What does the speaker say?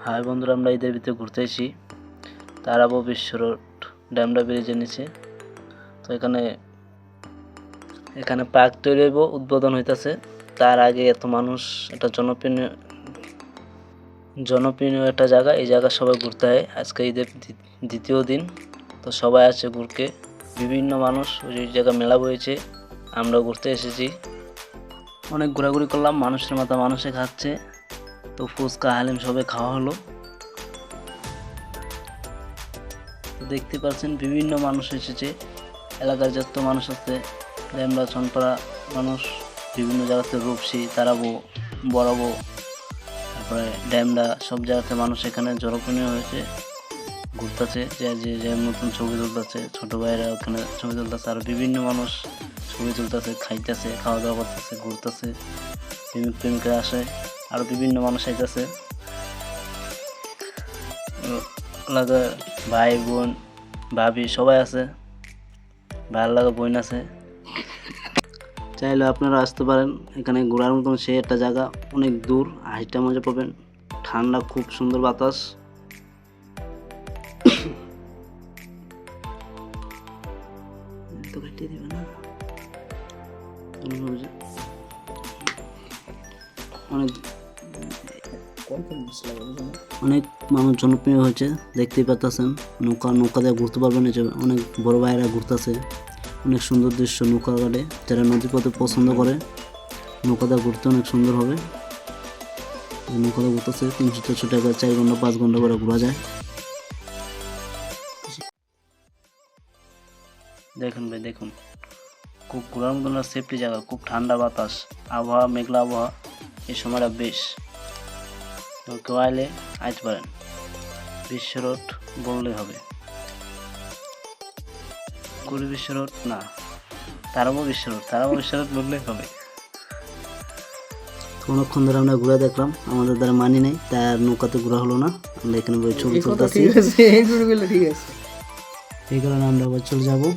High বন্ধুরা, আমরা ঈদের ভিতরে ঘুরতে এসেছি তারাবো বিশ্ব রোড ড্যামরা ব্রিজের নিচে। তো এখানে পার্ক তৈরি হইব, উদ্বোধন হইতেছে। তার আগে এত মানুষ, এটা জনপ্রিয় একটা জায়গা। এই জায়গা সবাই ঘুরতে হয়। আজকে ঈদের দ্বিতীয় দিন, তো সবাই আছে ঘুরতে। বিভিন্ন মানুষ ওই জায়গা মেলা বয়েছে, আমরা ঘুরতে এসেছি। অনেক ঘোরাঘুরি করলাম, মানুষের মতো মানুষে খাচ্ছে। তো ফুচকা হালিম সবে খাওয়া হলো। দেখতে পাচ্ছেন বিভিন্ন মানুষ এসেছে, এলাকার যত মানুষ আছে, ড্যামরা চনপাড়া মানুষ, বিভিন্ন জায়গাতে রূপসী, তারাবো, বড়াবো, তারপরে ড্যামরা, সব জায়গাতে মানুষ এখানে জড়পনীয় হয়েছে, ঘুরতেছে। যে নতুন ছবি তুলতেছে, ছোট ভাইরা ওখানে ছবি তুলতেছে, আর বিভিন্ন মানুষ ছবি তুলতেছে, খাইতেছে, খাওয়া দাওয়া করতেছে, ঘুরতেছে। প্রেমিক প্রেমিকা আসে, আরও বিভিন্ন মানুষ আইতেছে। লাগে ভাই বোন ভাবি সবাই আছে, ভালো লাগে বোন আছে। চাইলে আপনারা আসতে পারেন, এখানে ঘোরার মতন সে একটা জায়গা, অনেক দূর, হাইটা মজা পাবেন। ঠান্ডা, খুব সুন্দর বাতাস। অনেক মানুষ জনপ্রিয় হয়েছে, দেখতেই পাচ্ছেন। নৌকা দিয়ে ঘুরতে পারবেন। অনেক বড় ভাইয়েরা ঘুরতেছে, অনেক সুন্দর দৃশ্য। নৌকা ঘাটে যারা নদী পথে পছন্দ করে, নৌকা দিয়ে ঘুরতে অনেক সুন্দর হবে। নৌকা দিয়ে ঘুরতেছে 300-400 টাকা, 4 ঘন্টা 5 ঘন্টা করে ঘোরা যায়। দেখুন ভাই, দেখুন, খুব ঘোরার মতন সেফটি জায়গা, খুব ঠান্ডা বাতাস, আবহাওয়া মেঘলা আবহাওয়া। এই সময়টা বেশ, কেউ আইলে আইতে পারেন। বিশ্ব রোড বললেই হবে, কুড়ি বিশ্ব রোড না, তারাবো বিশ্ব রোড বললেই হবে। অনেকক্ষণ ধরে আমরা ঘুরে দেখলাম, আমাদের দ্বারা মানি নাই, তার নৌকাতে ঘোরা হলো না। আমরা এখানে ছবি তুলতেছি, এই কারণে আমরা আবার চলে যাবো।